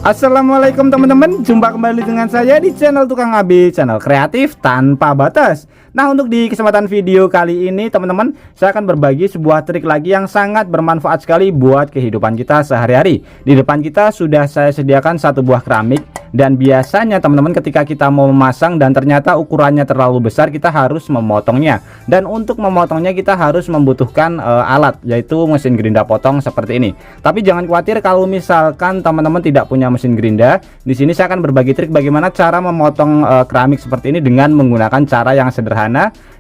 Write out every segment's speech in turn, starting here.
Assalamualaikum teman-teman, jumpa kembali dengan saya di channel Tukang Abi, channel kreatif tanpa batas. Nah, untuk di kesempatan video kali ini teman-teman, saya akan berbagi sebuah trik lagi yang sangat bermanfaat sekali buat kehidupan kita sehari-hari. Di depan kita sudah saya sediakan satu buah keramik, dan biasanya teman-teman ketika kita mau memasang dan ternyata ukurannya terlalu besar, kita harus memotongnya. Dan untuk memotongnya kita harus membutuhkan alat, yaitu mesin gerinda potong seperti ini. Tapi jangan khawatir kalau misalkan teman-teman tidak punya mesin gerinda. Di sini saya akan berbagi trik bagaimana cara memotong keramik seperti ini dengan menggunakan cara yang sederhana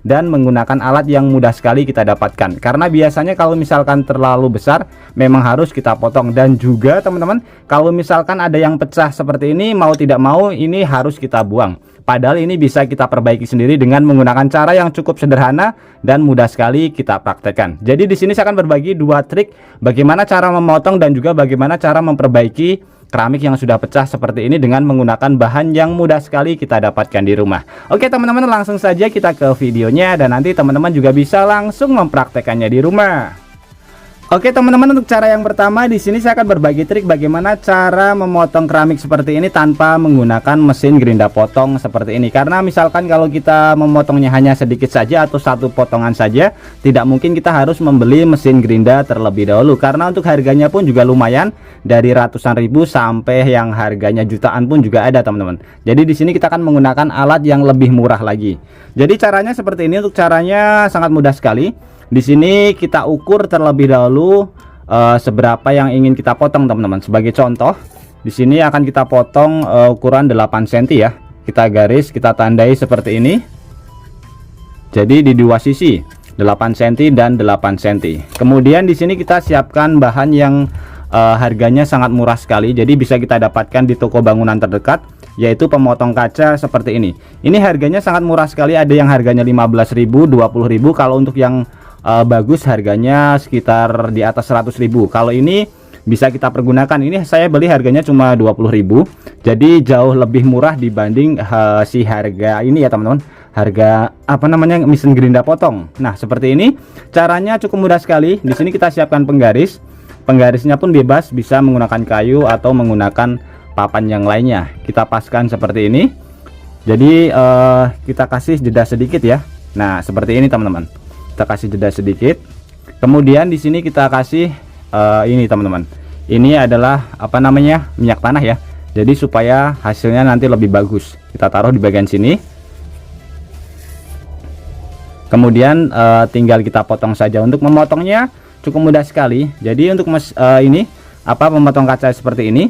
dan menggunakan alat yang mudah sekali kita dapatkan. Karena biasanya kalau misalkan terlalu besar memang harus kita potong, dan juga teman-teman kalau misalkan ada yang pecah seperti ini, mau tidak mau ini harus kita buang. Padahal ini bisa kita perbaiki sendiri dengan menggunakan cara yang cukup sederhana dan mudah sekali kita praktekkan. Jadi di sini saya akan berbagi dua trik bagaimana cara memotong dan juga bagaimana cara memperbaiki keramik yang sudah pecah seperti ini dengan menggunakan bahan yang mudah sekali kita dapatkan di rumah. Oke teman-teman, langsung saja kita ke videonya dan nanti teman-teman juga bisa langsung mempraktekannya di rumah. Oke teman-teman, untuk cara yang pertama di sini saya akan berbagi trik bagaimana cara memotong keramik seperti ini tanpa menggunakan mesin gerinda potong seperti ini. Karena misalkan kalau kita memotongnya hanya sedikit saja atau satu potongan saja, tidak mungkin kita harus membeli mesin gerinda terlebih dahulu, karena untuk harganya pun juga lumayan, dari ratusan ribu sampai yang harganya jutaan pun juga ada teman-teman. Jadi di sini kita akan menggunakan alat yang lebih murah lagi. Jadi caranya seperti ini. Untuk caranya sangat mudah sekali. Di sini kita ukur terlebih dahulu seberapa yang ingin kita potong teman-teman. Sebagai contoh, di sini akan kita potong ukuran 8 cm ya. Kita garis, kita tandai seperti ini. Jadi di dua sisi 8 cm dan 8 cm. Kemudian di sini kita siapkan bahan yang harganya sangat murah sekali. Jadi bisa kita dapatkan di toko bangunan terdekat, yaitu pemotong kaca seperti ini. Ini harganya sangat murah sekali. Ada yang harganya 15.000, 20.000. Kalau untuk yang bagus harganya sekitar di atas 100.000. Kalau ini bisa kita pergunakan. Ini saya beli harganya cuma 20.000. Jadi jauh lebih murah dibanding si harga ini ya teman-teman. Harga apa namanya, mesin gerinda potong. Nah, seperti ini. Caranya cukup mudah sekali. Di sini kita siapkan penggaris. Penggarisnya pun bebas, bisa menggunakan kayu atau menggunakan papan yang lainnya. Kita paskan seperti ini. Jadi kita kasih jeda sedikit ya. Nah, seperti ini teman-teman. Kita kasih jeda sedikit. Kemudian di sini kita kasih ini teman-teman. Ini adalah apa namanya, minyak tanah ya. Jadi supaya hasilnya nanti lebih bagus. Kita taruh di bagian sini. Kemudian tinggal kita potong saja. Untuk memotongnya cukup mudah sekali. Jadi untuk ini apa, memotong kaca seperti ini.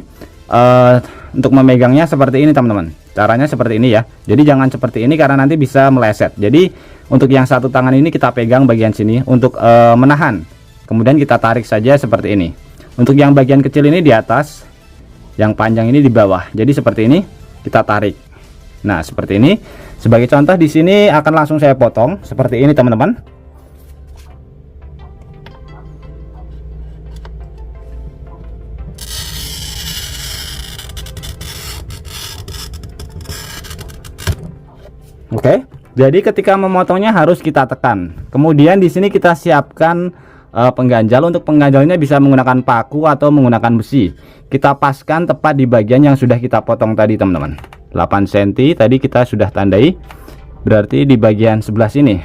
Untuk memegangnya seperti ini teman-teman. Caranya seperti ini ya. Jadi jangan seperti ini karena nanti bisa meleset. Jadi untuk yang satu tangan ini kita pegang bagian sini untuk menahan. Kemudian kita tarik saja seperti ini. Untuk yang bagian kecil ini di atas, yang panjang ini di bawah. Jadi seperti ini kita tarik. Nah, seperti ini. Sebagai contoh di sini akan langsung saya potong seperti ini teman-teman. Oke, jadi ketika memotongnya harus kita tekan. Kemudian di sini kita siapkan pengganjal. Untuk pengganjalnya bisa menggunakan paku atau menggunakan besi. Kita paskan tepat di bagian yang sudah kita potong tadi teman-teman. 8 cm tadi kita sudah tandai. Berarti di bagian sebelah sini.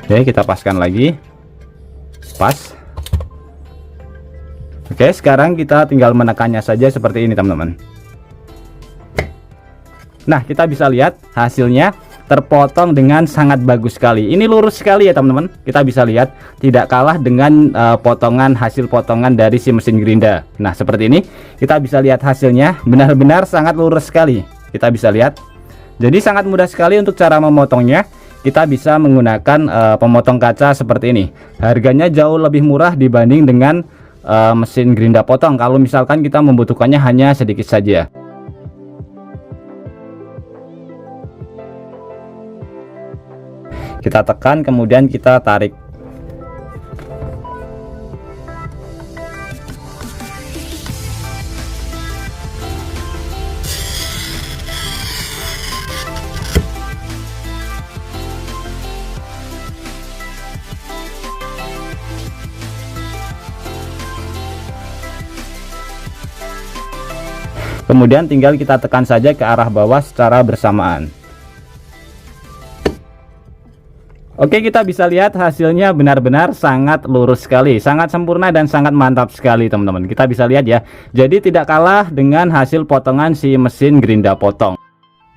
Oke, kita paskan lagi. Pas. Oke, sekarang kita tinggal menekannya saja seperti ini teman-teman. Nah, kita bisa lihat hasilnya terpotong dengan sangat bagus sekali. Ini lurus sekali ya teman-teman. Kita bisa lihat tidak kalah dengan hasil potongan dari si mesin gerinda. Nah, seperti ini kita bisa lihat hasilnya benar-benar sangat lurus sekali. Kita bisa lihat. Jadi sangat mudah sekali untuk cara memotongnya. Kita bisa menggunakan pemotong kaca seperti ini. Harganya jauh lebih murah dibanding dengan mesin gerinda potong kalau misalkan kita membutuhkannya hanya sedikit saja. Kita tekan, kemudian kita tarik. Kemudian tinggal kita tekan saja ke arah bawah secara bersamaan. Oke, kita bisa lihat hasilnya benar-benar sangat lurus sekali, sangat sempurna dan sangat mantap sekali teman-teman. Kita bisa lihat ya, jadi tidak kalah dengan hasil potongan si mesin gerinda potong.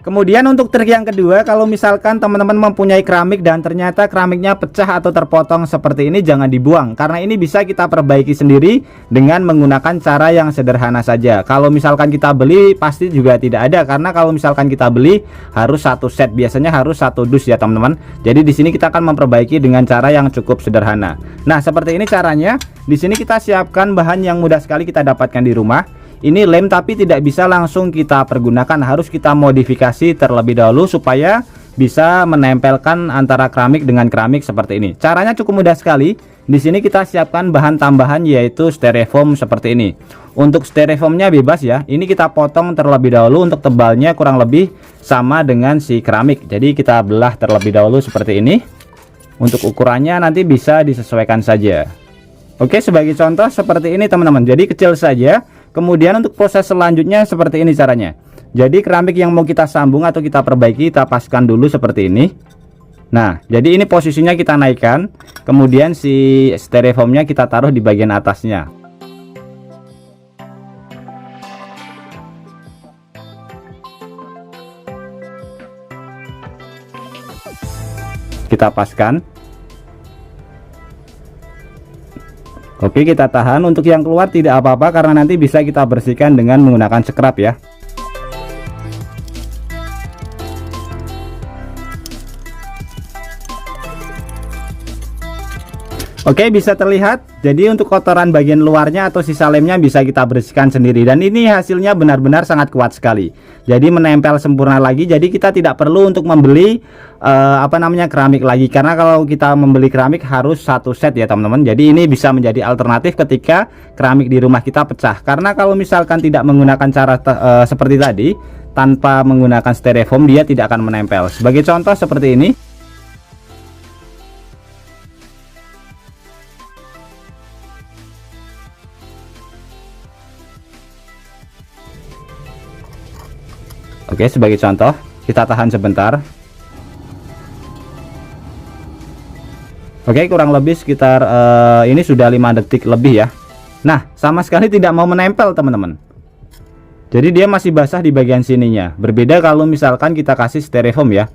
Kemudian untuk trik yang kedua, kalau misalkan teman-teman mempunyai keramik dan ternyata keramiknya pecah atau terpotong seperti ini, jangan dibuang, karena ini bisa kita perbaiki sendiri dengan menggunakan cara yang sederhana saja. Kalau misalkan kita beli pasti juga tidak ada, karena kalau misalkan kita beli harus satu set, biasanya harus satu dus ya teman-teman. Jadi di sini kita akan memperbaiki dengan cara yang cukup sederhana. Nah, seperti ini caranya. Di sini kita siapkan bahan yang mudah sekali kita dapatkan di rumah. Ini lem tapi tidak bisa langsung kita pergunakan, harus kita modifikasi terlebih dahulu supaya bisa menempelkan antara keramik dengan keramik seperti ini. Caranya cukup mudah sekali. Di sini kita siapkan bahan tambahan yaitu styrofoam seperti ini. Untuk styrofoamnya bebas ya. Ini kita potong terlebih dahulu, untuk tebalnya kurang lebih sama dengan si keramik. Jadi kita belah terlebih dahulu seperti ini. Untuk ukurannya nanti bisa disesuaikan saja. Oke, sebagai contoh seperti ini teman-teman. Jadi kecil saja. Kemudian untuk proses selanjutnya seperti ini caranya. Jadi keramik yang mau kita sambung atau kita perbaiki, kita paskan dulu seperti ini. Nah, jadi ini posisinya kita naikkan. Kemudian si styrofoamnya kita taruh di bagian atasnya. Kita paskan. Oke, kita tahan. Untuk yang keluar tidak apa-apa karena nanti bisa kita bersihkan dengan menggunakan scrub ya. Oke, bisa terlihat. Jadi untuk kotoran bagian luarnya atau sisa lemnya bisa kita bersihkan sendiri. Dan ini hasilnya benar-benar sangat kuat sekali. Jadi menempel sempurna lagi. Jadi kita tidak perlu untuk membeli keramik lagi. Karena kalau kita membeli keramik harus satu set ya teman-teman. Jadi ini bisa menjadi alternatif ketika keramik di rumah kita pecah. Karena kalau misalkan tidak menggunakan cara seperti tadi, tanpa menggunakan styrofoam, dia tidak akan menempel. Sebagai contoh seperti ini. Oke, sebagai contoh kita tahan sebentar. Oke, kurang lebih sekitar ini sudah 5 detik lebih ya. Nah, sama sekali tidak mau menempel teman-teman. Jadi dia masih basah di bagian sininya. Berbeda kalau misalkan kita kasih styrofoam ya.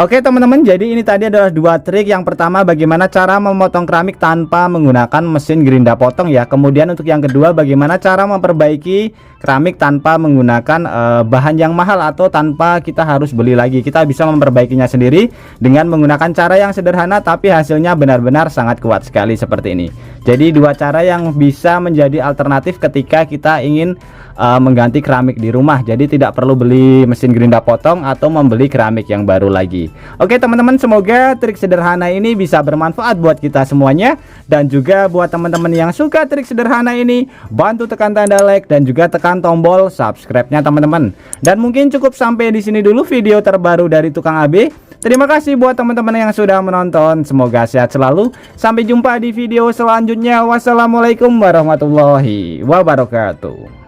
Oke teman-teman, jadi ini tadi adalah dua trik. Yang pertama bagaimana cara memotong keramik tanpa menggunakan mesin gerinda potong ya. Kemudian untuk yang kedua bagaimana cara memperbaiki keramik tanpa menggunakan bahan yang mahal atau tanpa kita harus beli lagi. Kita bisa memperbaikinya sendiri dengan menggunakan cara yang sederhana tapi hasilnya benar-benar sangat kuat sekali seperti ini. Jadi dua cara yang bisa menjadi alternatif ketika kita ingin mengganti keramik di rumah. Jadi tidak perlu beli mesin gerinda potong atau membeli keramik yang baru lagi. Oke teman-teman, semoga trik sederhana ini bisa bermanfaat buat kita semuanya. Dan juga buat teman-teman yang suka trik sederhana ini, bantu tekan tanda like dan juga tekan tombol subscribe-nya teman-teman. Dan mungkin cukup sampai di sini dulu video terbaru dari Tukang AB. Terima kasih buat teman-teman yang sudah menonton. Semoga sehat selalu. Sampai jumpa di video selanjutnya. Wassalamualaikum warahmatullahi wabarakatuh.